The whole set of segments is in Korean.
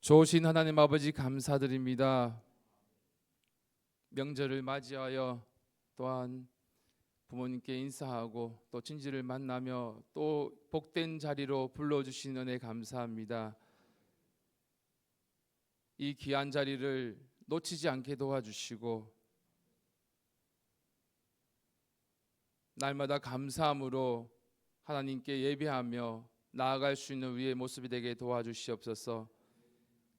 좋으신 하나님 아버지 감사드립니다. 명절을 맞이하여 또한 부모님께 인사하고 또 친지를 만나며 또 복된 자리로 불러주신 은혜 감사합니다. 이 귀한 자리를 놓치지 않게 도와주시고 날마다 감사함으로 하나님께 예배하며 나아갈 수 있는 우리의 모습이 되게 도와주시옵소서.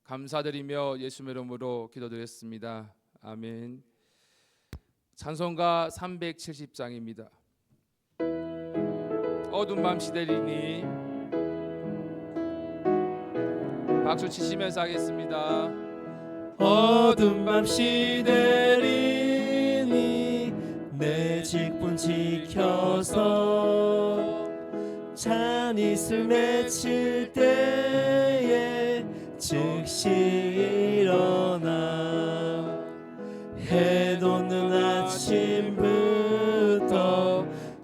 감사드리며 예수의 이름으로 기도드렸습니다. 아멘. 찬송가 370장입니다. 어두운 밤 시대리니 박수 치시면서 하겠습니다. 어두운 밤 시대리니 내 직분 지켜서 찬이슬 맺힐 때에 즉시 일어나 해 돋는 아침부터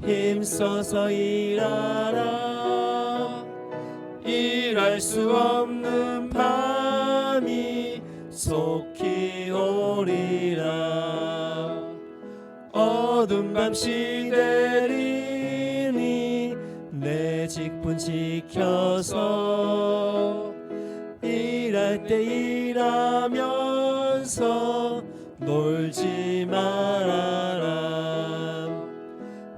힘써서 일하라. 일할 수 없는 밤이 속히 오리라. 어두운 밤 시대리니 내 직분 지켜서 일할 때 일하면서 놀지 말아라.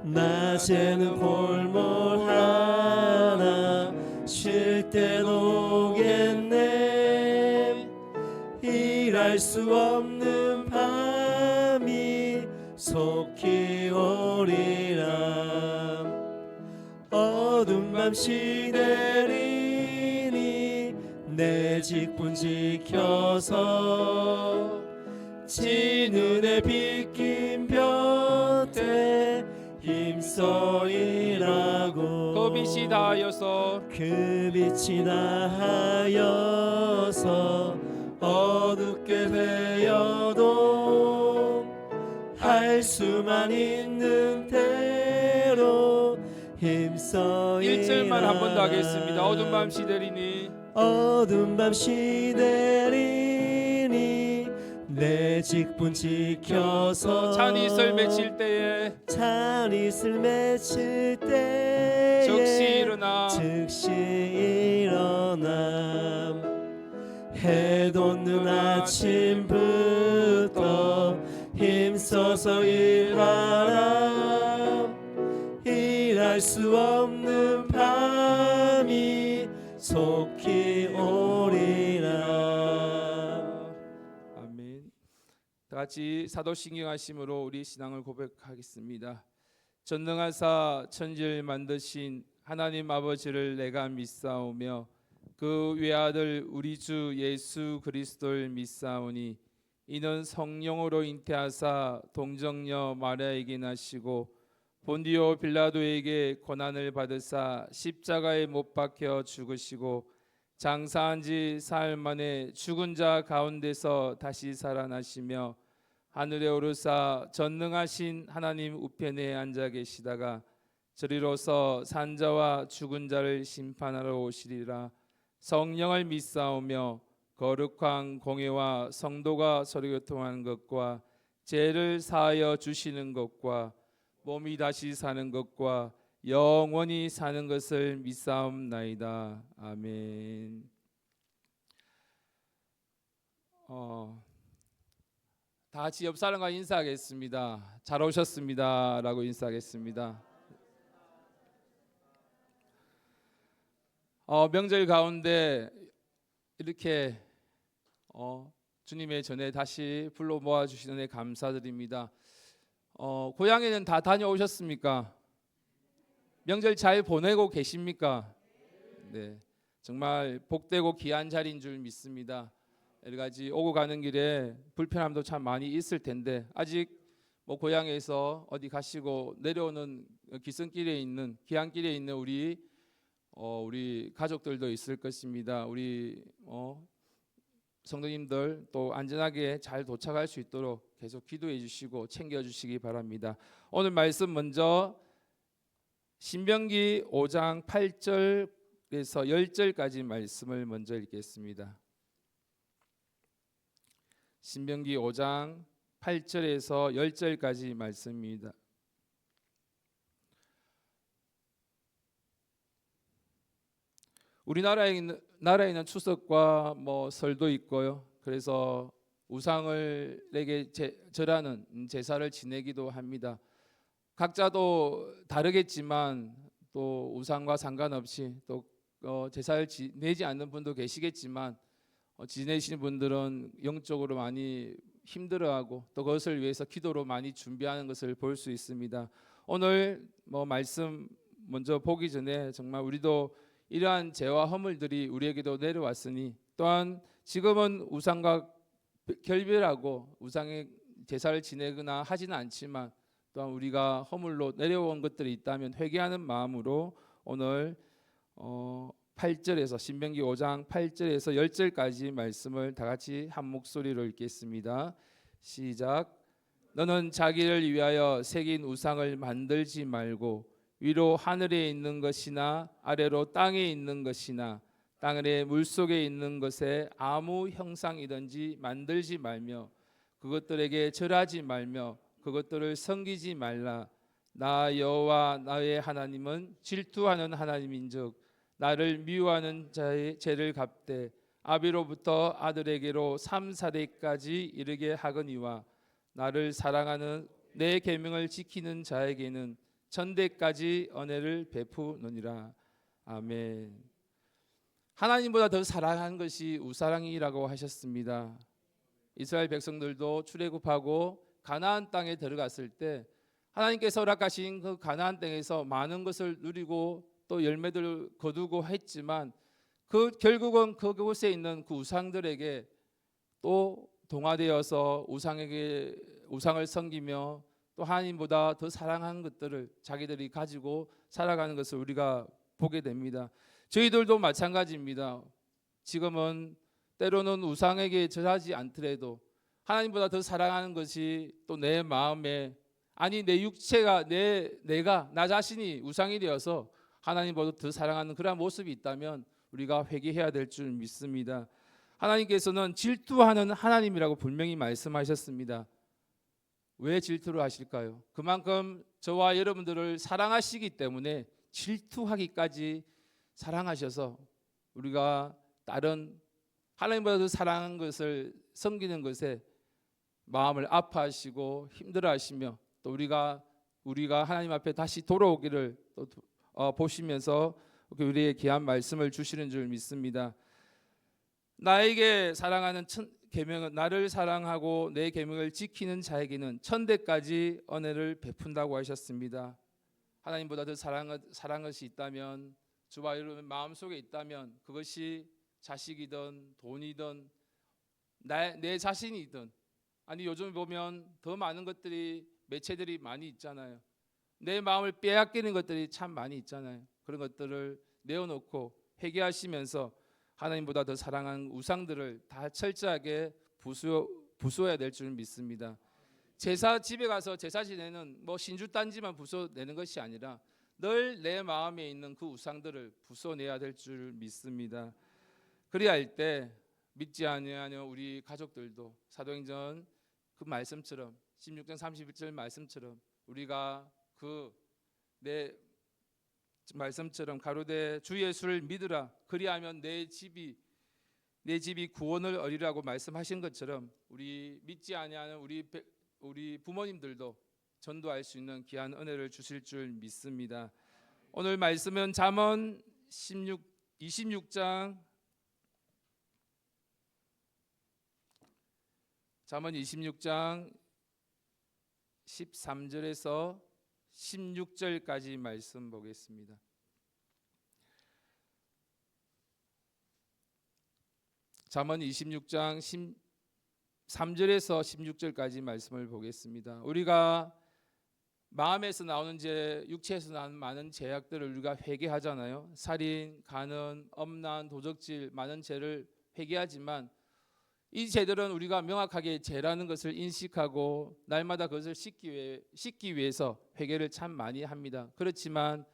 낮에는 골몰 하나 쉴 때도 오겠네. 일할 수 없는 밤이 속히 오리라. 어두운 밤 시대리니 내 직분 지켜서 진은혜 빗긴 볕에 힘써 일하고 그 빛이 다하여서 그 빛이 다하여서 어둡게 되어도 할 수만 있는 대로 힘써 일하라. 1절만 한 번 더 하겠습니다. 어두운 밤 시대리니 어두운 밤 시대리니 내 직분 지켜서 찬이슬 맺힐 때에 찬이슬 맺힐 때에 즉시 일어나 해 돋는 아침부터 힘써서 일하라. 일할 수 없는 밤이 속히 오리라. 아멘. 다 같이 사도신경 하심으로 우리 신앙을 고백하겠습니다. 전능하사 천지를 만드신 하나님 아버지를 내가 믿사오며 그 외아들 우리 주 예수 그리스도를 믿사오니 이는 성령으로 잉태하사 동정녀 마리아에게 나시고 본디오 빌라도에게 고난을 받으사 십자가에 못 박혀 죽으시고 장사한 지 사흘 만에 죽은 자 가운데서 다시 살아나시며 하늘에 오르사 전능하신 하나님 우편에 앉아 계시다가 저리로서 산자와 죽은 자를 심판하러 오시리라. 성령을 믿사오며 거룩한 공회와 성도가 서로 교통하는 것과 죄를 사하여 주시는 것과 몸이 다시 사는 것과 영원히 사는 것을 믿사옵나이다. 아멘. 다 같이 옆 사람과 인사하겠습니다. 잘 오셨습니다 라고 인사하겠습니다. 명절 가운데 이렇게 주님의 전에 다시 불러 모아주시는 데 감사드립니다. 고향에는 다 다녀오셨습니까? 명절 잘 보내고 계십니까? 네, 정말 복되고 귀한 자리인 줄 믿습니다. 여러 가지 오고 가는 길에 불편함도 참 많이 있을 텐데 아직 고향에서 어디 가시고 내려오는 기슭길에 있는 귀향길에 있는 우리 가족들도 있을 것입니다. 우리 성도님들 또 안전하게 잘 도착할 수 있도록 계속 기도해 주시고 챙겨 주시기 바랍니다. 오늘 말씀 먼저 신명기 5장 8절에서 10절까지 말씀을 먼저 읽겠습니다. 신명기 5장 8절에서 10절까지 말씀입니다. 나라에는 추석과 설도 있고요. 그래서 우상을에게 절하는 제사를 지내기도 합니다. 각자도 다르겠지만 또 우상과 상관없이 또 제사를 지내지 않는 분도 계시겠지만 지내시는 분들은 영적으로 많이 힘들어하고 또 그것을 위해서 기도로 많이 준비하는 것을 볼 수 있습니다. 오늘 말씀 먼저 보기 전에 정말 우리도 이러한 죄와 허물들이 우리에게도 내려왔으니 또한 지금은 우상과 결별하고 우상의 제사를 지내거나 하지는 않지만 또한 우리가 허물로 내려온 것들이 있다면 회개하는 마음으로 오늘 8절에서 신명기 5장 8절에서 10절까지 말씀을 다 같이 한 목소리로 읽겠습니다. 시작. 너는 자기를 위하여 새긴 우상을 만들지 말고 위로 하늘에 있는 것이나 아래로 땅에 있는 것이나 땅 아래 물속에 있는 것에 아무 형상이든지 만들지 말며 그것들에게 절하지 말며 그것들을 섬기지 말라. 나 여호와 나의 하나님은 질투하는 하나님인즉 나를 미워하는 자의 죄를 갚되 아비로부터 아들에게로 3, 4대까지 이르게 하거니와 나를 사랑하는 내 계명을 지키는 자에게는 천대까지 은혜를 베푸느니라. 아멘. 하나님보다 더 사랑한 것이 우상이라고 하셨습니다. 이스라엘 백성들도 출애굽하고 가나안 땅에 들어갔을 때 하나님께서 허락하신 그 가나안 땅에서 많은 것을 누리고 또 열매들을 거두고 했지만 결국은 그곳에 있는 그 우상들에게 또 동화되어서 우상을 섬기며 또 하나님보다 더 사랑하는 것들을 자기들이 가지고 살아가는 것을 우리가 보게 됩니다. 저희들도 마찬가지입니다. 지금은 때로는 우상에게 절하지 않더라도 하나님보다 더 사랑하는 것이 또 내 마음에 내 육체가 나 자신이 우상이 되어서 하나님보다 더 사랑하는 그런 모습이 있다면 우리가 회개해야 될 줄 믿습니다. 하나님께서는 질투하는 하나님이라고 분명히 말씀하셨습니다. 왜 질투를 하실까요? 그만큼 저와 여러분들을 사랑하시기 때문에 질투하기까지 사랑하셔서 우리가 다른 하나님보다 더 사랑하는 것을 섬기는 것에 마음을 아파하시고 힘들어하시며 또 우리가 하나님 앞에 다시 돌아오기를 또 보시면서 우리의 귀한 말씀을 주시는 줄 믿습니다. 나에게 사랑하는 계명은 나를 사랑하고 내 계명을 지키는 자에게는 천대까지 은혜를 베푼다고 하셨습니다. 하나님보다 더 사랑한 것이 있다면 주와 여러분 마음속에 있다면 그것이 자식이든 돈이든 내 자신이든 요즘 보면 더 많은 것들이 매체들이 많이 있잖아요. 내 마음을 빼앗기는 것들이 참 많이 있잖아요. 그런 것들을 내어놓고 회개하시면서 하나님보다 더 사랑하는 우상들을 다 철저하게 부수어야 될 줄 믿습니다. 집에 가서 제사 지내는 신주단지만 부숴내는 것이 아니라 늘 내 마음에 있는 그 우상들을 부숴내야 될 줄 믿습니다. 그래야 할 때 믿지 아니하는 우리 가족들도 사도행전 그 말씀처럼 16장 31절 말씀처럼 우리가 내 말씀처럼 가로되 주 예수를 믿으라 그리하면 내 집이 구원을 얻으리라고 말씀하신 것처럼 우리 믿지 아니하는 우리 부모님들도 전도할 수 있는 귀한 은혜를 주실 줄 믿습니다. 오늘 말씀은 잠언 26장 13절에서 16절까지 말씀 보겠습니다. 잠언 26장 13절에서 16절까지 말씀을 보겠습니다. 우리가 마음에서 나오는 죄, 육체에서 나오는 많은 죄악들을 우리가 회개하잖아요. 살인, 간음, 엄란, 도적질 많은 죄를 회개하지만 이 죄들은 우리가 명확하게 죄라는 것을 인식하고 날마다 그것을 씻기 위해서 회개를 참 많이 합니다. 그렇지만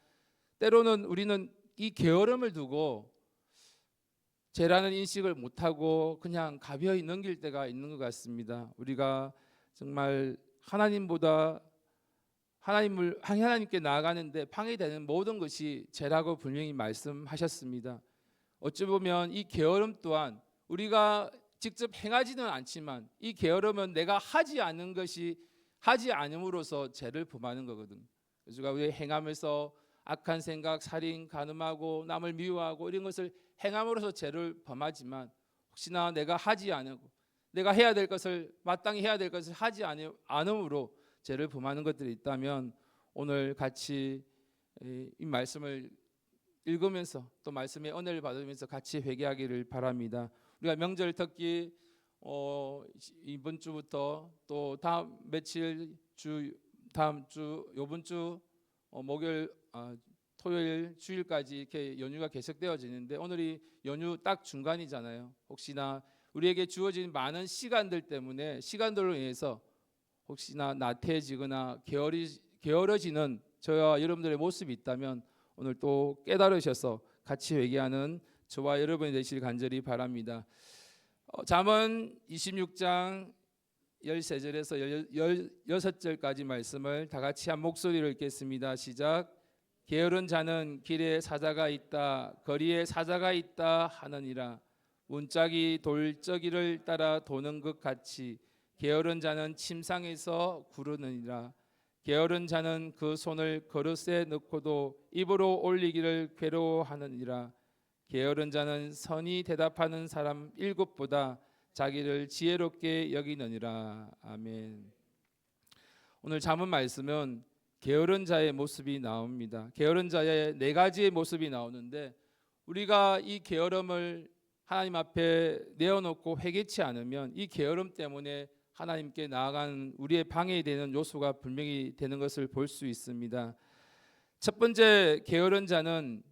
때로는 우리는 이 게으름을 두고 죄라는 인식을 못하고 그냥 가벼이 넘길 때가 있는 것 같습니다. 우리가 정말 하나님께 나아가는데 방해되는 모든 것이 죄라고 분명히 말씀하셨습니다. 어찌 보면 이 게으름 또한 우리가 직접 행하지는 않지만 이 게으름은 내가 하지 않음으로써 죄를 범하는 거거든. 그래서 우리가 행하면서 악한 생각, 살인, 간음하고 남을 미워하고 이런 것을 행함으로써 죄를 범하지만 혹시나 내가 하지 않고 내가 해야 될 것을 마땅히 해야 될 것을 하지 않음으로 죄를 범하는 것들이 있다면 오늘 같이 이 말씀을 읽으면서 또 말씀의 은혜를 받으면서 같이 회개하기를 바랍니다. 우리가 명절 특기 이번 주부터 또 다음 주 이번 주 목요일 토요일 주일까지 이렇게 연휴가 계속되어지는데 오늘이 연휴 딱 중간이잖아요. 혹시나 우리에게 주어진 많은 시간들 때문에 시간들로 인해서 혹시나 나태해지거나 게으러지는 저와 여러분들의 모습이 있다면 오늘 또 깨달으셔서 같이 회개하는 저와 여러분이 되시길 간절히 바랍니다. 잠언 26장 13절에서 16절까지 말씀을 다 같이 한 목소리로 읽겠습니다. 시작. 게으른 자는 길에 사자가 있다 거리에 사자가 있다 하느니라. 문짝이 돌저기를 따라 도는 것 같이 게으른 자는 침상에서 구르느니라. 게으른 자는 그 손을 그릇에 넣고도 입으로 올리기를 괴로워하느니라. 게으른 자는 선이 대답하는 사람 7보다 자기를 지혜롭게 여기느니라. 아멘. 오늘 잠언 말씀은 게으른 자의 모습이 나옵니다. 게으른 자의 4가지의 모습이 나오는데 우리가 이 게으름을 하나님 앞에 내어놓고 회개치 않으면 이 게으름 때문에 하나님께 나아가는 우리의 방해되는 요소가 분명히 되는 것을 볼 수 있습니다. 첫 번째 게으른 자는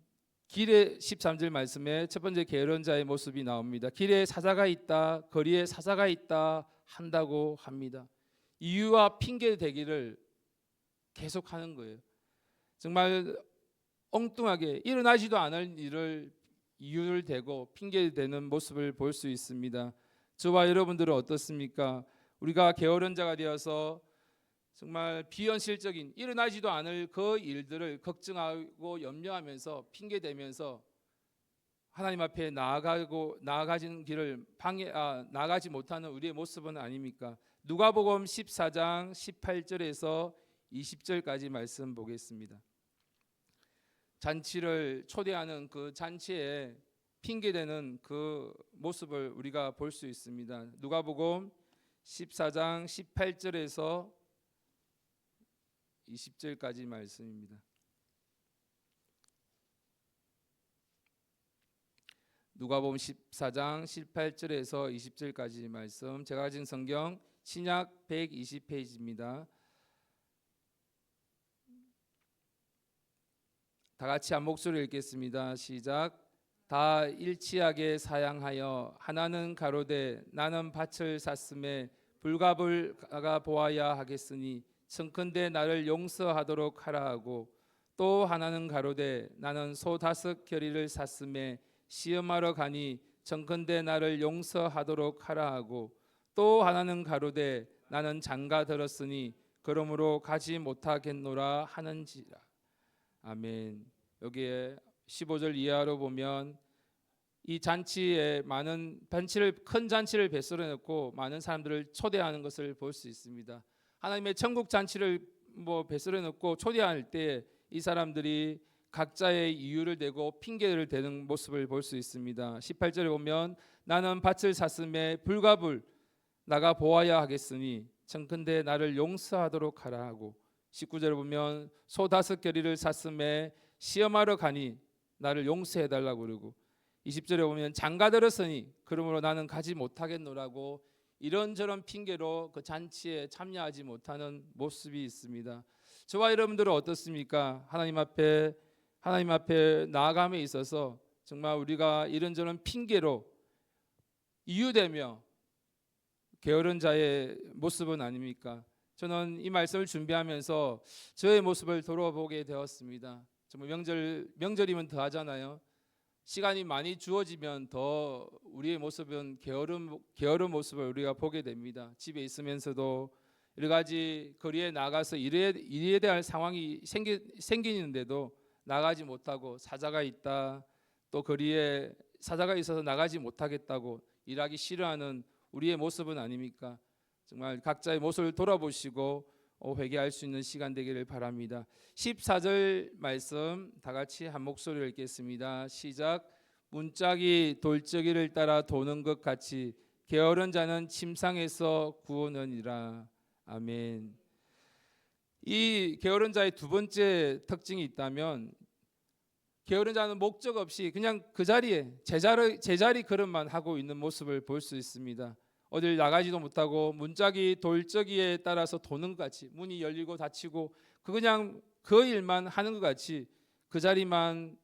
길에 13절 말씀에 첫 번째 게으른 자의 모습이 나옵니다. 길에 사자가 있다 거리에 사자가 있다 한다고 합니다. 이유와 핑계 대기를 계속하는 거예요. 정말 엉뚱하게 일어나지도 않을 일을 이유를 대고 핑계 대는 모습을 볼 수 있습니다. 저와 여러분들은 어떻습니까? 우리가 게으른 자가 되어서 정말 비현실적인 일어나지도 않을 그 일들을 걱정하고 염려하면서 핑계대면서 하나님 앞에 나아가지는 길을 나아가지 못하는 우리의 모습은 아닙니까? 누가복음 14장 18절에서 20절까지 말씀 보겠습니다. 잔치를 초대하는 그 잔치에 핑계대는 그 모습을 우리가 볼 수 있습니다. 누가복음 14장 18절에서 20절까지 말씀입니다. 누가복음 14장 18절에서 20절까지 말씀, 제가 가진 성경 신약 120페이지입니다. 다 같이 한 목소리로 읽겠습니다. 시작. 다 일치하게 사양하여 하나는 가로되 나는 밭을 샀음에 불갑을 보아야 하겠으니 청컨대 나를 용서하도록 하라 하고, 또 하나는 가로되 나는 소 5겨리를 샀음에 시험하러 가니 청컨대 나를 용서하도록 하라 하고, 또 하나는 가로되 나는 장가 들었으니 그러므로 가지 못하겠노라 하는지라. 아멘. 여기에 15절 이하로 보면 이 잔치에 큰 잔치를 베풀어 놓고 많은 사람들을 초대하는 것을 볼 수 있습니다. 하나님의 천국 잔치를 베풀어 놓고 초대할 때 이 사람들이 각자의 이유를 대고 핑계를 대는 모습을 볼 수 있습니다. 18절에 보면 나는 밭을 샀음에 불갑을 나가 보아야 하겠으니 청컨대 나를 용서하도록 하라 하고, 19절에 보면 소 5겨리를 샀음에 시험하러 가니 나를 용서해 달라고 그러고, 20절에 보면 장가 들었으니 그러므로 나는 가지 못하겠노라고 이런저런 핑계로 그 잔치에 참여하지 못하는 모습이 있습니다. 저와 여러분들은 어떻습니까? 하나님 앞에 나아감에 있어서 정말 우리가 이런저런 핑계로 이유되며 게으른 자의 모습은 아닙니까? 저는 이 말씀을 준비하면서 저의 모습을 돌아보게 되었습니다. 정말 명절이면 더 하잖아요. 시간이 많이 주어지면 더 우리의 모습은 게으른 모습을 우리가 보게 됩니다. 집에 있으면서도 여러 가지 거리에 나가서 일에 대한 상황이 생기는데도 나가지 못하고 사자가 있다, 또 거리에 사자가 있어서 나가지 못하겠다고 일하기 싫어하는 우리의 모습은 아닙니까? 정말 각자의 모습을 돌아보시고 회개할 수 있는 시간 되기를 바랍니다. 14절 말씀 다 같이 한 목소리로 읽겠습니다. 시작. 문짝이 돌적이를 따라 도는 것 같이 게으른 자는 침상에서 구하느니라. 아멘. 이 게으른 자의 두 번째 특징이 있다면, 게으른 자는 목적 없이 그냥 그 자리에 제자리 걸음만 하고 있는 모습을 볼 수 있습니다. 어딜 나가지도 못하고 문짝이 돌적이에 따라서 도는 것 같이, 문이 열리고 닫히고 그냥 그 일만 하는 것 같이 그 자리만,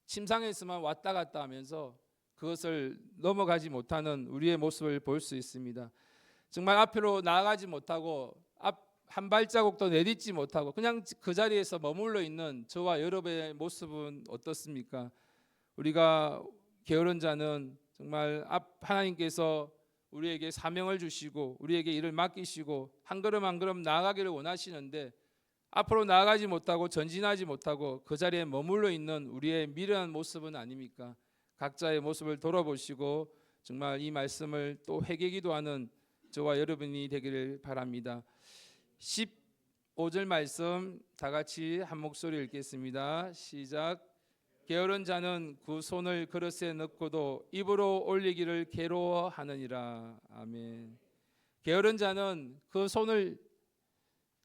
침상에서만 왔다 갔다 하면서 그것을 넘어가지 못하는 우리의 모습을 볼 수 있습니다. 정말 앞으로 나아가지 못하고 한 발자국도 내딛지 못하고 그냥 그 자리에서 머물러 있는 저와 여러분의 모습은 어떻습니까? 우리가 게으른 자는 정말 하나님께서 우리에게 사명을 주시고 우리에게 일을 맡기시고 한 걸음 한 걸음 나아가기를 원하시는데 앞으로 나아가지 못하고 전진하지 못하고 그 자리에 머물러 있는 우리의 미련한 모습은 아닙니까? 각자의 모습을 돌아보시고 정말 이 말씀을 또 회개기도하는 저와 여러분이 되기를 바랍니다. 15절 말씀 다 같이 한 목소리 읽겠습니다. 시작. 게으른 자는 그 손을 그릇에 넣고도 입으로 올리기를 괴로워하느니라. 아멘. 게으른 자는 그 손을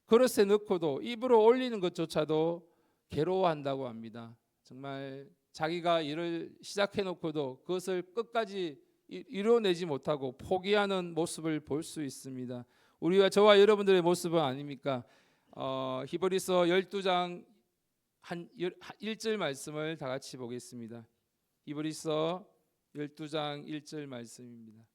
그릇에 넣고도 입으로 올리는 것조차도 괴로워한다고 합니다. 정말 자기가 일을 시작해 놓고도 그것을 끝까지 이뤄내지 못하고 포기하는 모습을 볼 수 있습니다. 우리와 저와 여러분들의 모습은 아닙니까? 히브리서 12장 한 1절 말씀을 다 같이 보겠습니다. 히브리서 12장 1절 말씀입니다.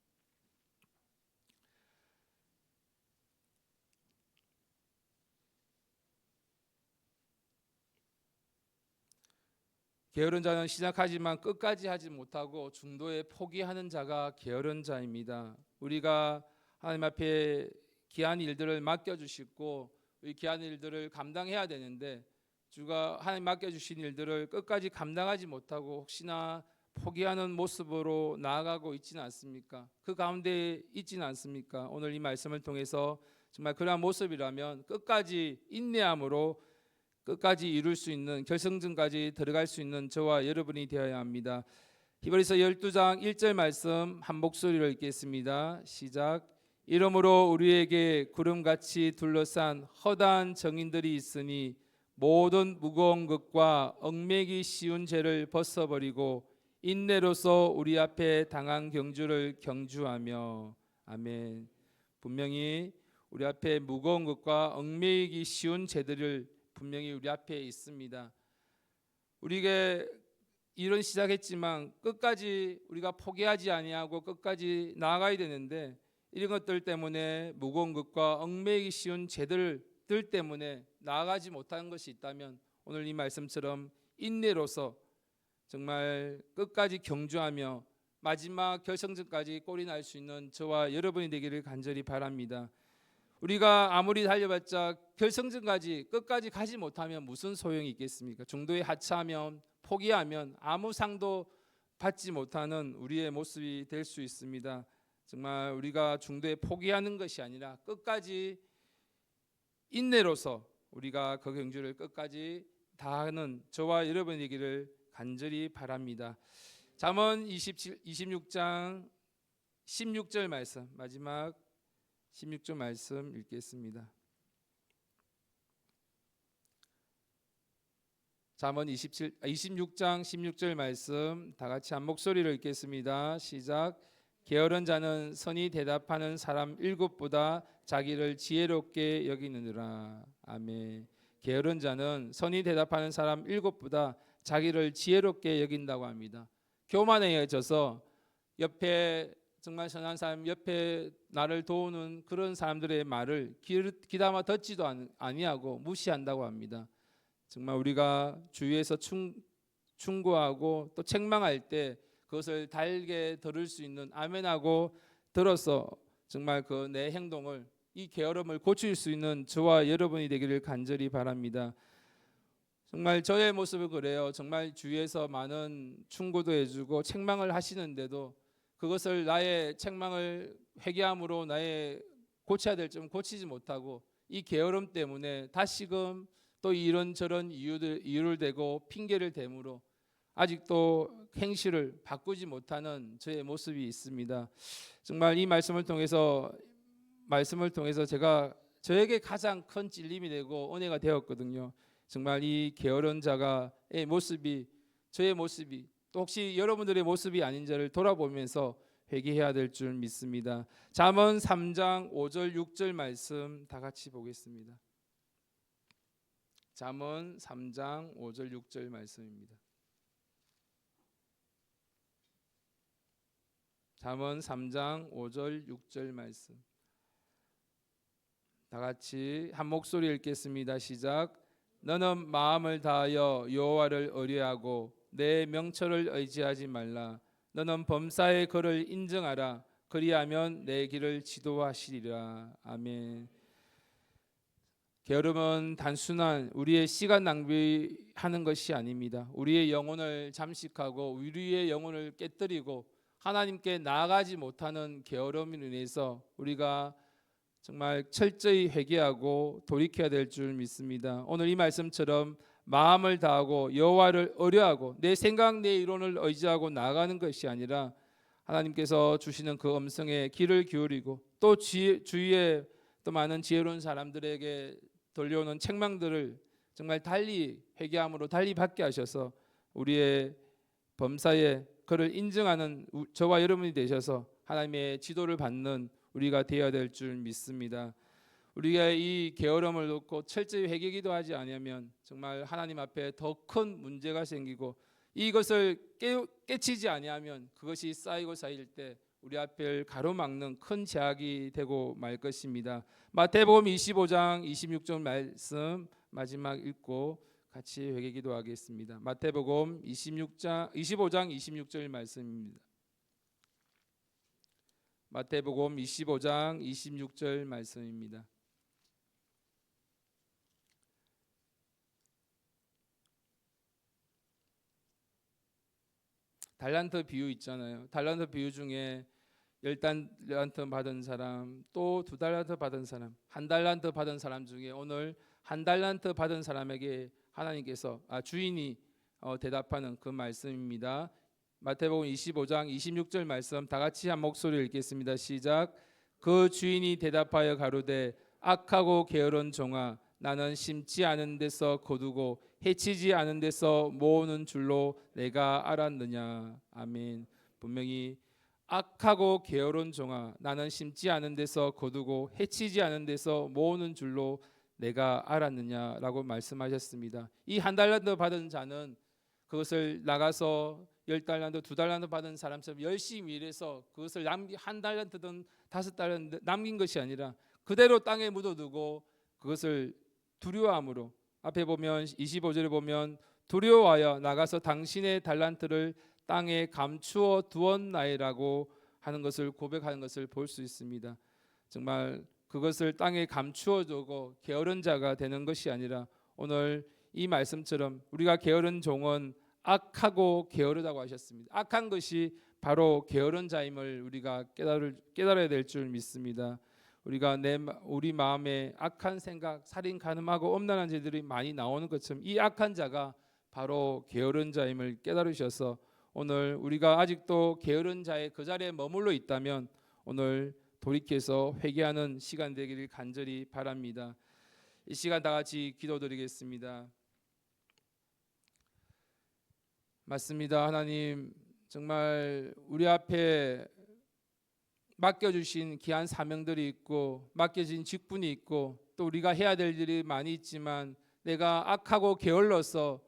게으른 자는 시작하지만 끝까지 하지 못하고 중도에 포기하는 자가 게으른 자입니다. 우리가 하나님 앞에 귀한 일들을 맡겨주시고 이 귀한 일들을 감당해야 되는데 주가 하나님 맡겨주신 일들을 끝까지 감당하지 못하고 혹시나 포기하는 모습으로 나아가고 있지는 않습니까? 그 가운데 있지는 않습니까? 오늘 이 말씀을 통해서 정말 그러한 모습이라면 끝까지 인내함으로 끝까지 이룰 수 있는 결승전까지 들어갈 수 있는 저와 여러분이 되어야 합니다. 히브리서 12장 1절 말씀 한 목소리로 읽겠습니다. 시작. 이러므로 우리에게 구름같이 둘러싼 허다한 정인들이 있으니 모든 무거운 것과 얽매기 쉬운 죄를 벗어버리고 인내로서 우리 앞에 당한 경주를 경주하며. 아멘. 분명히 우리 앞에 무거운 것과 얽매이기 쉬운 죄들을 분명히 우리 앞에 있습니다. 우리가 일은 시작했지만 끝까지 우리가 포기하지 아니하고 끝까지 나아가야 되는데 이런 것들 때문에 무거운 것과 얽매이기 쉬운 죄들 때문에 나아가지 못하는 것이 있다면 오늘 이 말씀처럼 인내로서 정말 끝까지 경주하며 마지막 결승전까지 골이 날 수 있는 저와 여러분이 되기를 간절히 바랍니다. 우리가 아무리 달려봤자 결승전까지 끝까지 가지 못하면 무슨 소용이 있겠습니까? 중도에 하차하면 포기하면 아무 상도 받지 못하는 우리의 모습이 될 수 있습니다. 정말 우리가 중도에 포기하는 것이 아니라 끝까지 인내로서 우리가 그 경주를 끝까지 다하는 저와 여러분이기를 간절히 바랍니다. 잠언 26장 16절 말씀, 마지막 16절 말씀 읽겠습니다. 잠언 26장 16절 말씀 다 같이 한 목소리로 읽겠습니다. 시작. 게으른 자는 선이 대답하는 사람 7보다 자기를 지혜롭게 여기느니라. 아멘. 게으른 자는 선이 대답하는 사람 7보다 자기를 지혜롭게 여긴다고 합니다. 교만해져서 옆에 정말 선한 사람, 옆에 나를 도우는 그런 사람들의 말을 귀담아 듣지도 아니하고 무시한다고 합니다. 정말 우리가 주위에서 충고하고 또 책망할 때 그것을 달게 들을 수 있는 아멘하고 들어서 정말 그 내 행동을 이 게으름을 고칠 수 있는 저와 여러분이 되기를 간절히 바랍니다. 정말 저의 모습을 그래요. 정말 주위에서 많은 충고도 해주고 책망을 하시는데도 그것을 나의 책망을 회개함으로 나의 고쳐야 될 점을 고치지 못하고 이 게으름 때문에 다시금 또 이런저런 이유를 대고 핑계를 대므로 아직도 행실을 바꾸지 못하는 저의 모습이 있습니다. 정말 이 말씀을 통해서 제가 저에게 가장 큰 찔림이 되고 은혜가 되었거든요. 정말 이 게으른 자가의 모습이 저의 모습이 또 혹시 여러분들의 모습이 아닌지를 돌아보면서 회개해야 될 줄 믿습니다. 잠언 3장 5절 6절 말씀 다 같이 보겠습니다. 잠언 3장 5절 6절 말씀입니다. 잠언 3장 5절 6절 말씀 다 같이 한 목소리 읽겠습니다. 시작. 너는 마음을 다하여 여호와를 의뢰하고 내 명철을 의지하지 말라. 너는 범사의 그를 인정하라. 그리하면 내 길을 지도하시리라. 아멘. 게으름은 단순한 우리의 시간 낭비하는 것이 아닙니다. 우리의 영혼을 잠식하고 우리의 영혼을 깨뜨리고 하나님께 나아가지 못하는 게으름으로 인해서 우리가 정말 철저히 회개하고 돌이켜야 될 줄 믿습니다. 오늘 이 말씀처럼 마음을 다하고 여호와를 의뢰하고 내 생각 내 이론을 의지하고 나아가는 것이 아니라 하나님께서 주시는 그 음성에 귀를 기울이고 또 주위에 또 많은 지혜로운 사람들에게 들려오는 책망들을 정말 달리 회개함으로 달리 받게 하셔서 우리의 범사에 그를 인정하는 저와 여러분이 되셔서 하나님의 지도를 받는 우리가 되어야 될 줄 믿습니다. 우리가 이 게으름을 놓고 철저히 회개 기도하지 않으면 정말 하나님 앞에 더 큰 문제가 생기고 이것을 깨치지 아니하면 그것이 쌓이고 쌓일 때 우리 앞을 가로막는 큰 제약이 되고 말 것입니다. 마태복음 25장 26절 말씀 마지막 읽고 같이 회개 기도하겠습니다. 마태복음 25장 26절 말씀입니다. 마태복음 25장 26절 말씀입니다. 달란트 비유 있잖아요. 달란트 비유 중에 10달란트 받은 사람, 또 2달란트 받은 사람, 1달란트 받은 사람 중에 오늘 1달란트 받은 사람에게 하나님께서 주인이 대답하는 그 말씀입니다. 마태복음 25장 26절 말씀 다 같이 한 목소리 읽겠습니다. 시작. 그 주인이 대답하여 가로되 악하고 게으른 종아 나는 심지 않은 데서 거두고 해치지 않은 데서 모으는 줄로 내가 알았느냐. 아멘. 분명히 악하고 게으른 종아 나는 심지 않은 데서 거두고 해치지 않은 데서 모으는 줄로 내가 알았느냐라고 말씀하셨습니다. 이 1달란트 받은 자는 그것을 나가서 10달란트, 2달란트 받은 사람처럼 열심히 일해서 그것을 1달란트든 5달란트 남긴 것이 아니라 그대로 땅에 묻어두고 그것을 두려워함으로 앞에 보면 25절에 보면 두려워하여 나가서 당신의 달란트를 땅에 감추어 두었나이라고 하는 것을 고백하는 것을 볼 수 있습니다. 정말 그것을 땅에 감추어 두고 게으른 자가 되는 것이 아니라 오늘 이 말씀처럼 우리가 게으른 종은 악하고 게으르다고 하셨습니다. 악한 것이 바로 게으른 자임을 우리가 깨달아야 될 줄 믿습니다. 우리가 우리 마음에 악한 생각, 살인, 간음하고 엄란한 죄들이 많이 나오는 것처럼 이 악한 자가 바로 게으른 자임을 깨달으셔서 오늘 우리가 아직도 게으른 자의 그 자리에 머물러 있다면 오늘 돌이켜서 회개하는 시간 되기를 간절히 바랍니다. 이 시간 다 같이 기도드리겠습니다. 맞습니다. 하나님 정말 우리 앞에 맡겨주신 귀한 사명들이 있고 맡겨진 직분이 있고 또 우리가 해야 될 일이 많이 있지만 내가 악하고 게을러서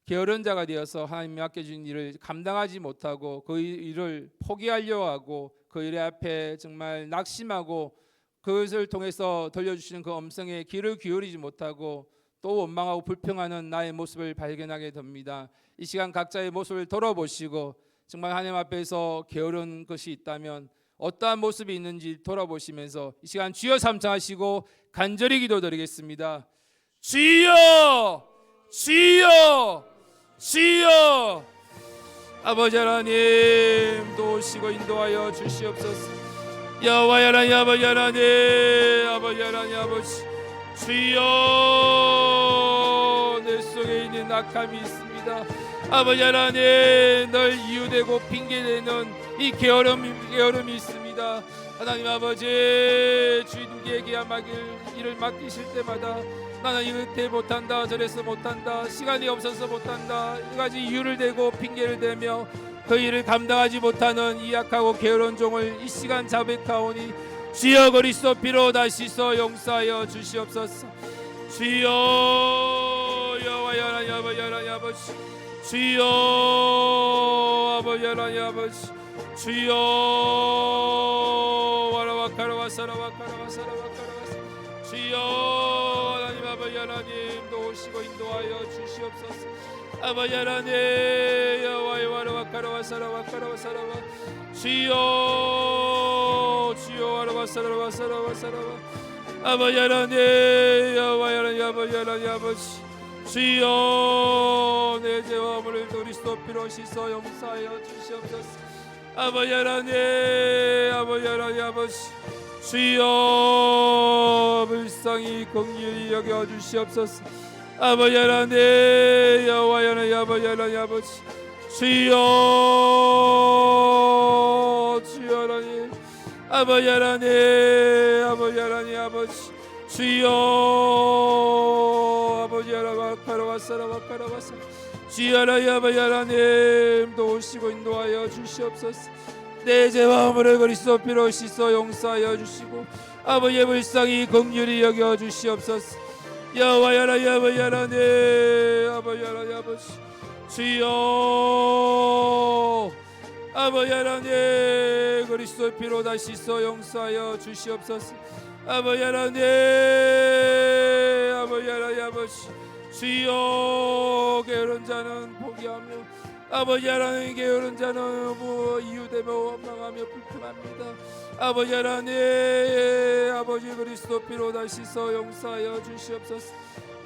게으른 자가 되어서 하나님이 맡겨준 일을 감당하지 못하고 그 일을 포기하려 하고 그 일 앞에 정말 낙심하고 그것을 통해서 들려주시는 그 음성에 귀를 기울이지 못하고 또 원망하고 불평하는 나의 모습을 발견하게 됩니다. 이 시간 각자의 모습을 돌아보시고 정말 하나님 앞에서 게으른 것이 있다면 어떠한 모습이 있는지 돌아보시면서 이 시간 주여 삼창하시고 간절히 기도드리겠습니다. 주여, 주여, 주여. 아버지 하나님 도우시고 인도하여 주시옵소서. 여호와 하나님, 아버지 하나님, 아버지 하나님, 아버지 주여, 내 속에 있는 악함이 있습니다. 아버지 하나님, 널 이유대고 핑계대는 이 게으름이 있습니다. 하나님 아버지, 주님께 일을 맡기실 때마다 나는 이때 못한다, 저래서 못한다, 시간이 없어서 못한다, 이가지 이유를 대고 핑계를 대며 그 일을 감당하지 못하는 이 약하고 게으른 종을 이 시간 자백하오니 주여 그리스도 피로 다시 써 용서하여 주시옵소서. 주여, 여호와 하나님, 아버지 하나님, 아버지 주여, 아버지 하나님, 아버지 주여, 와라와카라와사라와카라와사라와카라와사 주여, 하나님 아버지 하나님 도우시고 인도하여 주시옵소서. 아버지 하나님, 여호와의 와라와카라와사라와카라와사라와 주여, 주여, 와라와사라와사라와사라와 아버지 하나님, 여호와의 하나님, 아버지 하나님, 아버지 주여, 내 죄와 허물을 그리스도 피로 씻어 용서하여 주시옵소서. 아버지 하나님, 아버지 하나님, 아버지 주여, 불쌍히 긍휼히 여겨 주시옵소서. 아버지 하나님, 여호와 하나님, 아버지 하나님, 아버지 주여, 주여 하나님, 아버지 하나님, 아버지 하나님, 아버지 주여, 아버지 하나님, 카라와사라와카라와사 주여 하나님, 아버지 하나님 도우시고 인도하여 주시옵소서. 내 죄와 허물을 그리스도 피로 씻어 용서하여 주시고 아버지의 불쌍히 긍휼히 여겨 주시옵소서. 여호와 하나님, 아버지 하나님, 아버지 하나님, 아버지 주여, 아버지 하나님 그리스도 피로 다시 씻어 용서하여 주시옵소서. 아버지 하나님, 아버지 하나님, 아버지 주여, 게으른 자는 포기하며 아버지 하나님, 게으른 자는 이유되며 원망하며 불평합니다. 아버지 하나님, 아버지 그리스도 피로 다시 써 용서하여 주시옵소서.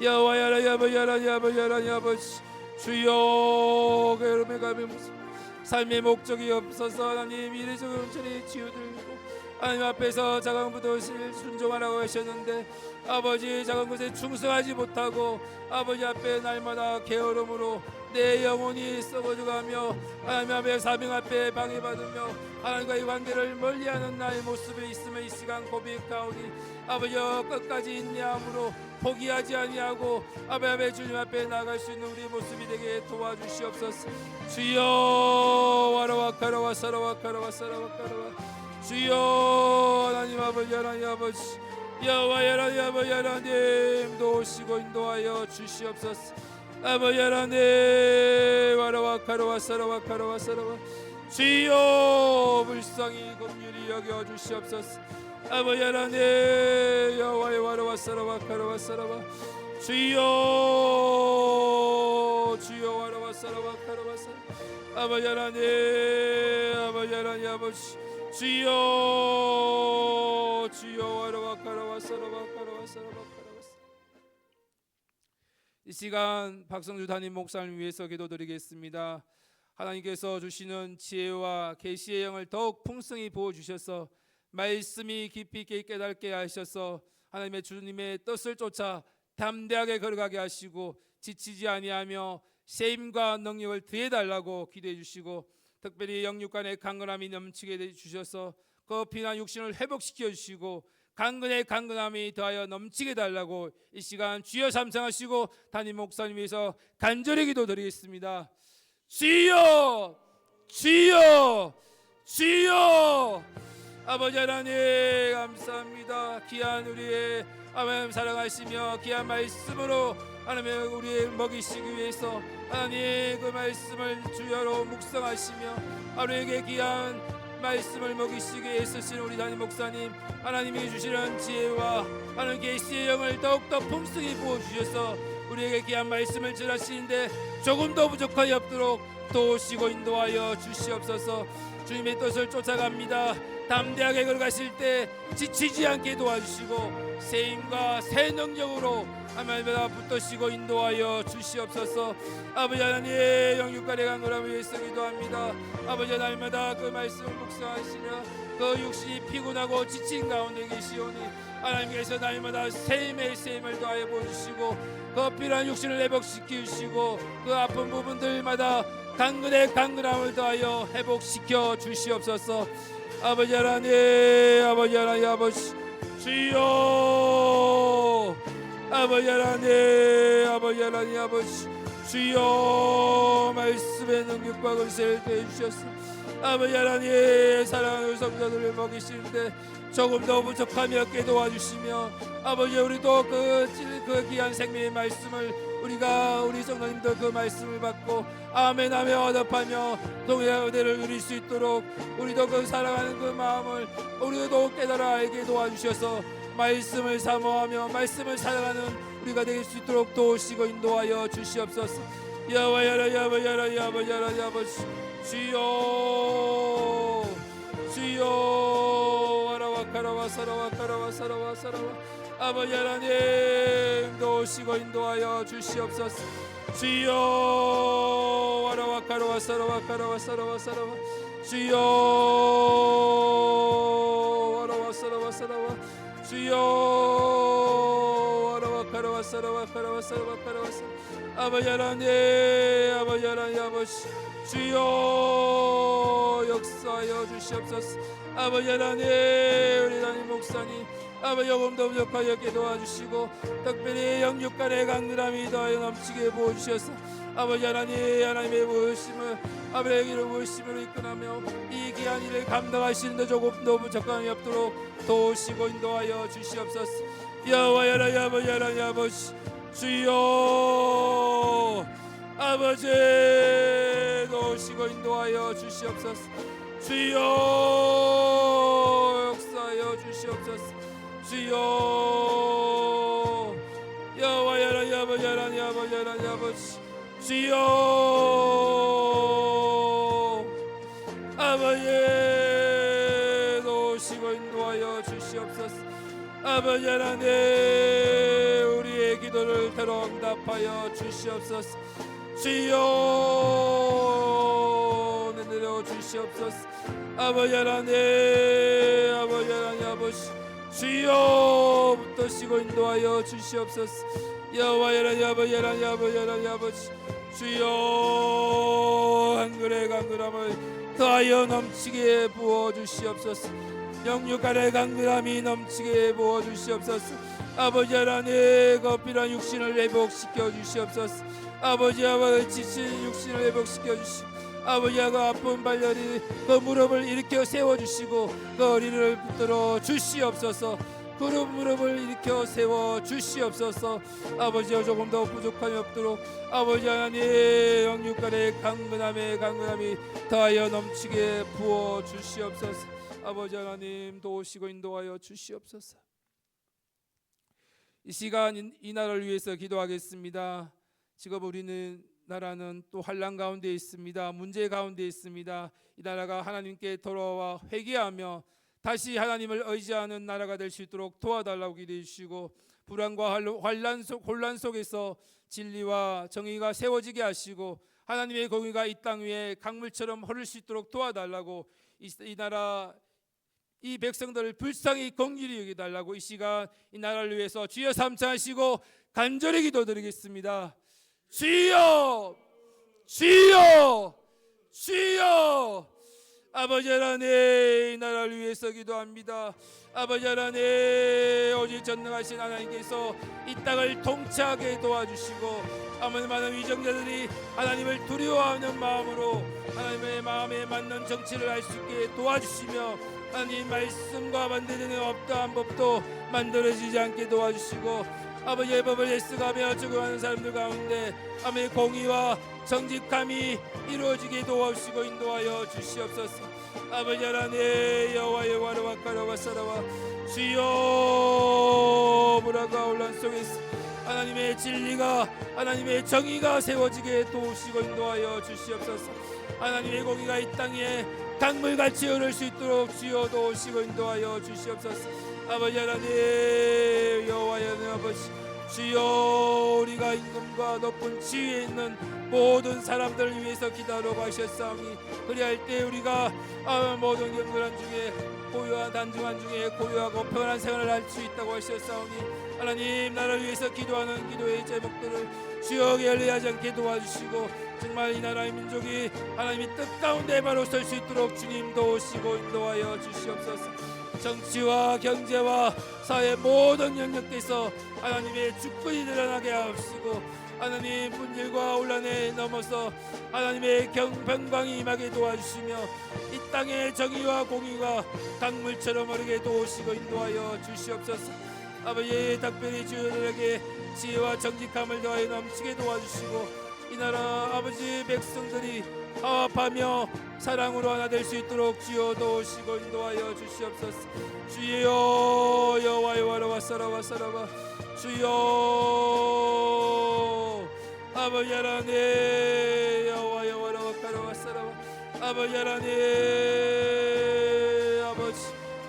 여호와 하나님, 아버지 하나님, 아버지 하나님, 아버지 주여, 게으름에 감히 무슨 삶의 목적이 없어서 하나님 이래저래 온전히 치유들고 하나님 앞에서 작은 것을 순종하라고 하셨는데 아버지 작은 것에 충성하지 못하고 아버지 앞에 날마다 게으름으로 내 영혼이 썩어져가며 하나님 앞에 사명 앞에 방해받으며 하나님과의 관계를 멀리하는 나의 모습이 있음을 이 시간 고백하오니 아버지여 끝까지 인내함으로 포기하지 아니하고 아버지 주님 앞에 나갈 수 있는 우리 모습이 되게 도와주시옵소서. 주여, 와라와카라와사라와카라와사라와카라와 주여, 하나님 아버지 하나님 아버지 여호와 하나님, 아버지 하나님 도우시고 인도하여 주시옵소서. 아버지 하나님, 와라와카라와사라와카라와사라와 주여, 불쌍히 긍휼히 여겨 주시옵소서. 아버지 하나님, 여호와의 와라와사라와카라와사라와 주여, 주여, 와라와사라와카라와사 아버지 하나님, 아버지 하나님, 아버지 주여, 주여, 와라와카라와사라와카라와사라와카라와사 이 시간 박성주 담임 목사님을 위해서 기도드리겠습니다. 하나님께서 주시는 지혜와 계시의 영을 더욱 풍성히 부어주셔서 말씀이 깊이 있게 깨닫게 하셔서 하나님의 주님의 뜻을 쫓아 담대하게 걸어가게 하시고 지치지 아니하며 세임과 능력을 더해달라고 기도해 주시고 특별히 영육간의 강건함이 넘치게 해주셔서 그 피난 육신을 회복시켜 주시고 강건의 강건함이 더하여 넘치게 달라고 이 시간 주여 삼창하시고 담임 목사님 위해서 간절히 기도드리겠습니다. 주여, 주여, 주여. 아버지 하나님 감사합니다. 귀한 우리의 하나님 사랑하시며 귀한 말씀으로 하나님 우리를 먹이시기 위해서 하나님 그 말씀을 주여로 묵상하시며 하루에게 귀한 말씀을 먹이시기에 애쓰시는 우리 담임 목사님, 하나님이 주시는 지혜와 하나님 계시의 영을 더욱더 풍성히 부어주셔서 우리에게 귀한 말씀을 전하시는데 조금 더 부족하여 없도록 도우시고 인도하여 주시옵소서. 주님의 뜻을 쫓아갑니다. 담대하게 걸어가실 때 지치지 않게 도와주시고 새 힘과 새 능력으로 하나님마다 붙드시고 인도하여 주시옵소서. 아버지 하나님의 영육간의 강건함을 위해서 기도합니다. 아버지 하나님마다 그 말씀을 묵상하시며 그 육신이 피곤하고 지친 가운데 계시오니 하나님께서 날마다 새 힘을 더하여 보여주시고 그 필요한 육신을 회복시키시고 그 아픈 부분들마다 강건함을 더하여 회복시켜 주시옵소서. 아버지 하나님, 아버지 하나님, 아버지 주여, 아버지 하나님, 아버지 하나님, 아버지 주여, 말씀의 능력과 권세를 더해주셨소. 아버지 하나님, 사랑하는 성도들을 먹이시는데 조금 더 부족함이 없게 도와주시며 아버지 우리도 그 귀한 생명의 말씀을 우리 성도님도 그 말씀을 받고 아멘 하며 화답하며 동일한 은혜를 누릴 수 있도록 우리도 그 사랑하는 그 마음을 우리도 깨달아 알게 도와주셔서 말씀을 사모하며 말씀을 사랑하는 우리가 될 수 있도록 도우시고 인도하여 주시옵소서. 아버지 주여 와라와 사라와 아버지 하나님 도우시고 인도하여 주시옵소서. 주여 와라와 사라와 주여 와라와 사라와 주여 와라와 사라와 아버지 하나님 아버지 주여 역사하여 주시옵소서. 아버지 하나님 우리 담임 목사님 아버지 조금더 부족하였게 도와주시고 특별히 영육간의 강건함이 더하여 넘치게 부어주셔서 아버지 하나님의 부으심을 아버지의 이름 부으심으로 이끌하며 이 귀한 일을 감당하시는데 조금 더 부족함이 없도록 도우시고 인도하여 주시옵소서. 여호와 아버지 하나님 아버지 주여 아버지 도우시고 인도하여 주시옵소서. 주여 역사하여 주시옵소서. 주여 여호와 아버지 하나님 아버지 주여 아버지 도우시고 인도하여 주시옵소서. 아버지 하나님 우리의 기도를 들어 응답하여 주시옵소서. 주여 내려 주시옵소서. 아버지 하나님 아버지 주여 붙드시고 인도하여 주시옵소서. 여호와 아버지 주여 한글의 강건함을 더하여 넘치게 부어 주시옵소서. 영육간의 강건함이 넘치게 부어 주시옵소서. 아버지 하나님 그 필요한 육신을 회복시켜 주시옵소서. 아버지 지친 육신을 회복시켜 주시고 아버지가 그 아픈 발열이 그 무릎을 일으켜 세워주시고 그 어린이를 붙들어 주시옵소서. 그 무릎을 일으켜 세워 주시옵소서. 아버지여 조금 더 부족함이 없도록 아버지 하나님 영육간의 강건함이 더하여 넘치게 부어 주시옵소서. 아버지 하나님 도우시고 인도하여 주시옵소서. 이 시간 이 나라를 위해서 기도하겠습니다. 지금 우리는 나라는 또 환난 가운데 있습니다. 문제 가운데 있습니다. 이 나라가 하나님께 돌아와 회개하며 다시 하나님을 의지하는 나라가 될 수 있도록 도와달라고 기도해 주시고 불안과 혼란 속에서 진리와 정의가 세워지게 하시고 하나님의 공의가 이 땅 위에 강물처럼 흐를 수 있도록 도와달라고 이 나라 이 백성들을 불쌍히 긍휼히 여기달라고 이 시간 이 나라를 위해서 주여 삼창하시고 간절히 기도드리겠습니다. 주여 아버지 하나님 이 나라를 위해서 기도합니다. 아버지 하나님 오직 전능하신 하나님께서 이 땅을 통치하게 도와주시고 아버지 많은 위정자들이 하나님을 두려워하는 마음으로 하나님의 마음에 맞는 정치를 할 수 있게 도와주시며 하나님 말씀과 반대되는 어떠한 법도 만들어지지 않게 도와주시고 아버지의 법을 애쓰가며 적용하는 사람들 가운데 아버지의 공의와 정직함이 이루어지게 도와주시고 인도하여 주시옵소서. 아버지 하나님 여호와의 와라와 가라와 사라와 주여 무라가 혼란 속에서 하나님의 진리가 하나님의 정의가 세워지게 도우시고 인도하여 주시옵소서. 하나님의 공의가 이 땅에 강물같이 흐를 수 있도록 주여 도우시고 인도하여 주시옵소서. 아버지 하나님 여호와의 하나님 아버지 주여 우리가 임금과 높은 지위에 있는 모든 사람들을 위해서 기도하러 가셨사오니 그리할 때 우리가 모든 경건한 중에 고요한 단중한 중에 고요하고 평안한 생활을 할 수 있다고 하셨사오니 하나님 나라를 위해서 기도하는 기도의 제목들을 주여 열리하지 않게 도와주시고 정말 이 나라의 민족이 하나님의 뜻 가운데 바로 설 수 있도록 주님 도우시고 인도하여 주시옵소서. 정치와 경제와 사회 모든 영역에서 하나님의 주권이 드러나게 하옵시고 하나님 분열과 혼란에 넘어서 하나님의 평강이 임하게 도와주시며 이 땅의 정의와 공의가 강물처럼 흐르게 도우시고 인도하여 주시옵소서. 아버지 특별히 주들에게 지혜와 정직함을 더하여 넘치게 도와주시고 이 나라 아버지 백성들이 화합하며 사랑으로 하나 될 수 있도록 주여 도우시고 인도하여 주시옵소서. 주여 여호와의 와라와 사라와 사라와 주여 아버지 하나님 여호와의 와라와 가라와 사라와 아버지 하나님 아버지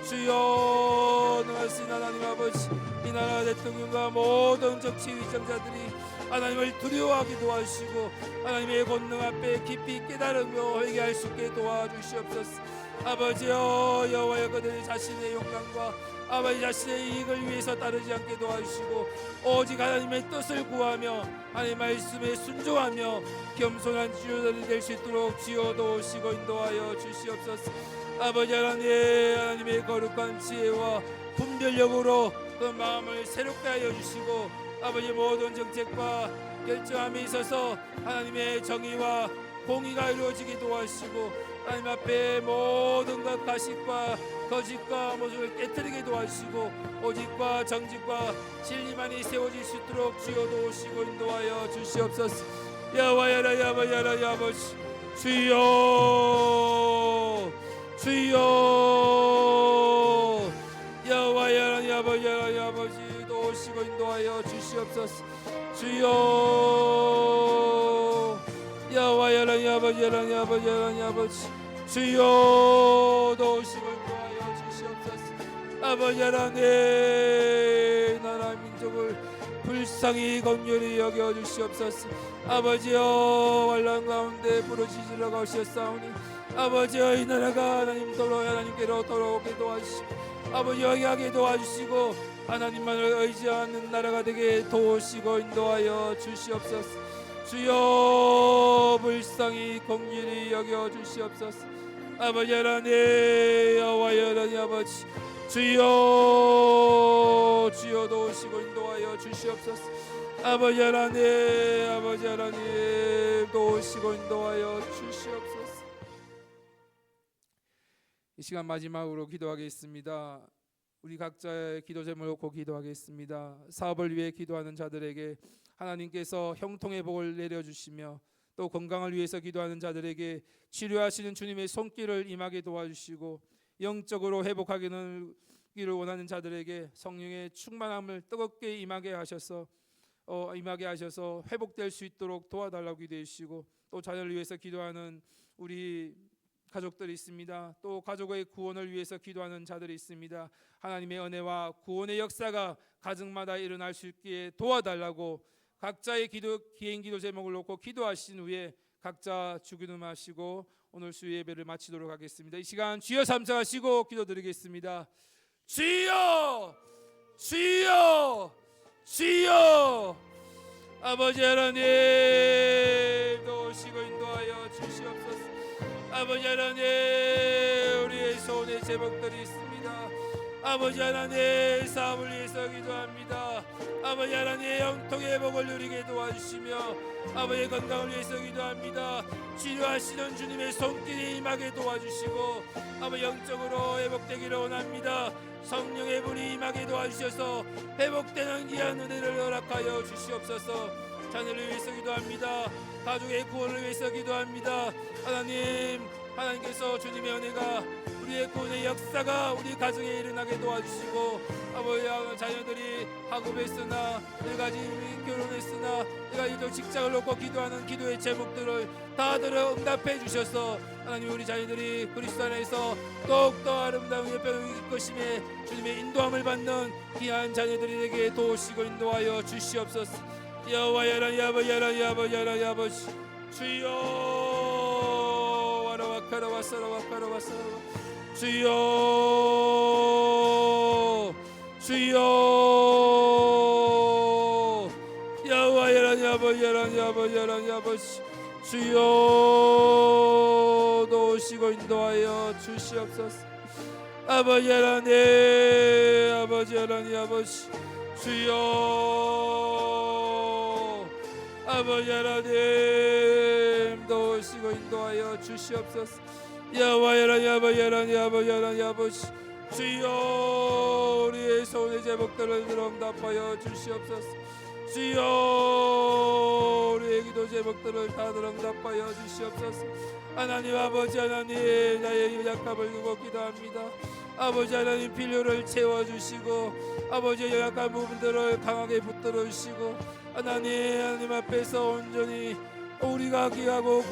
주여 능하신 하나님 아버지 이 나라 대통령과 모든 정치 위정자들이 하나님을 두려워하게 도와주시고 하나님의 권능 앞에 깊이 깨달으며 회개할 수 있게 도와주시옵소서. 아버지여 여호와여 그들이 자신의 욕망과 아버지 자신의 이익을 위해서 따르지 않게 도와주시고 오직 하나님의 뜻을 구하며 하나님의 말씀에 순종하며 겸손한 지도자들이 될 수 있도록 지어 도우시고 인도하여 주시옵소서. 아버지 하나님의 거룩한 지혜와 분별력으로 그 마음을 새롭게 하여 주시고 아버지 모든 정책과 결정함에 있어서 하나님의 정의와 공의가 이루어지게 도와주시고 하나님 앞에 모든 것 가식과 거짓과 모습을 깨뜨리게 도와주시고 오직과 정직과 진리만이 세워질 수 있도록 주여 도우시고 인도하여 주시옵소서. 여호와여 아버지 하나님 아버지 주여 주여 여호와여 하나님 아버지 하나님 아버지 도우시고 인도하여 주시옵소서. 주여 여호와여 하나님 아버지 하나님 아버지 하나님 아버지 주여 도우시고 인도하여 주시옵소서. 아버지 하나님 나라 민족을 불쌍히 긍휼히 여겨 주시옵소서. 아버지여 환난 가운데 부르짖으러 가셨사오니 아버지여 이 나라가 하나님께로 하나님께로 돌아오게 도와주시고 아버지 영하게 도와주시고 하나님만을 의지하는 나라가 되게 도우시고 인도하여 주시옵소서. 주여 불쌍히 긍휼히 여겨 주시옵소서. 아버지 하나님 여호와여 하나님 아버지 주여 도우시고 인도하여 주시옵소서. 아버지 하나님 도우시고 인도하여 주시옵소서. 이 시간 마지막으로 기도하겠습니다. 우리 각자의 기도 제목을 놓고 기도하겠습니다. 사업을 위해 기도하는 자들에게 하나님께서 형통의 복을 내려주시며 또 건강을 위해서 기도하는 자들에게 치료하시는 주님의 손길을 임하게 도와주시고 영적으로 회복하기를 원하는 자들에게 성령의 충만함을 뜨겁게 임하게 하셔서 회복될 수 있도록 도와달라고 기도해 주시고 또 자녀를 위해서 기도하는 우리 가족들이 있습니다. 또 가족의 구원을 위해서 기도하는 자들이 있습니다. 하나님의 은혜와 구원의 역사가 가정마다 일어날 수 있게 도와달라고 각자의 기행 기도 제목을 놓고 기도하신 후에 각자 주기도하시고 오늘 수요 예배를 마치도록 하겠습니다. 이 시간 주여 삼성하시고 기도드리겠습니다. 주여 주여 주여 아버지 하나님 도우시고 인도하여 주시옵소서. 아버지 하나님 우리의 소원의 제목들이 있습니다. 아버지 하나님 사업을 위해서 기도합니다. 아버지 하나님 영통의 복을 누리게 도와주시며 아버지의 건강을 위해서 기도합니다. 치료하시는 주님의 손길이 임하게 도와주시고 아버지 영적으로 회복되기를 원합니다. 성령의 불이 임하게 도와주셔서 회복되는 귀한 은혜를 허락하여 주시옵소서. 자녀를 위해서 기도합니다. 가족의 구원을 위해서 기도합니다. 하나님께서 주님의 은혜가 우리의 구원의 역사가 우리 가정에 일어나게 도와주시고 아버지 자녀들이 학업했으나 내가 지금 결혼했으나 내가 이쪽 직장을 놓고 기도하는 기도의 제목들을 다 들어 응답해 주셔서 하나님 우리 자녀들이 그리스도 안에서 더욱더 아름다운 예배를 이길 것임에 주님의 인도함을 받는 귀한 자녀들이 되게 도우시고 인도하여 주시옵소서. 여호와야라 야바야라 야바야라 야바시 주여 와라와 카라와 사라와 카라와 사라와 주여 주여 야와야라 야바야라 야바야라 야바시 주여 도우시고 인도하여 주시옵소서. 아버지 하나님 아버지 하나님 아버지 주여 아버지 하나님 도우시고 인도하여 주시옵소서. 여호와 하나님 아버지 하나님 아버지 하나님 아버지 주여 우리의 손의 제목들을 들어 응답하여 주시옵소서. 주여 우리의 기도 제목들을 다 들어 응답하여 주시옵소서. 하나님 아버지 하나님 나의 연약함을 두고 기도합니다. 아버지 하나님 필요를 채워주시고 아버지의 연약한 부분들을 강하게 붙들어 주시고 하나님 앞에서 온전히 우리가 기하고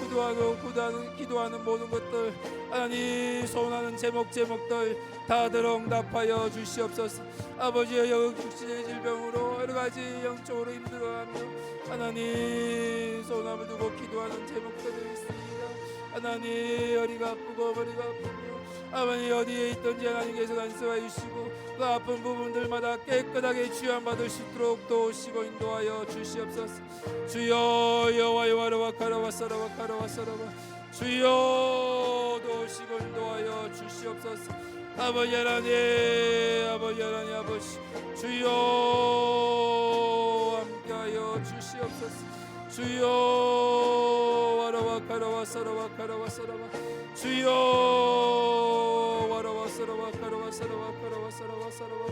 기도하는 모든 것들 하나님 소원하는 제목들 다 들어 응답하여 주시옵소서. 아버지의 육신의 질병으로 여러가지 영적으로 힘들어하며 하나님 소원함을 두고 기도하는 제목들이 있습니다. 하나님 허리가 아프고 머리가 아프며 아버지 어디에 있든지 하나님께서 간수하여 주시고 그 아픈 부분들마다 깨끗하게 치유받을 수 있도록 도우시고 인도하여 주시옵소서. 주여 여호와와 카라와 사라와 카라와 사라와 주여 도우시고 인도하여 주시옵소서. 아버지 하나님 아버지 하나님 아버지 주여 함께하여 주시옵소서. 주여 와라와 카라와 사라와 카라와 사라와 주여 와라와 사라와 카라와 사라와 카라와 사라와 사라와 사라와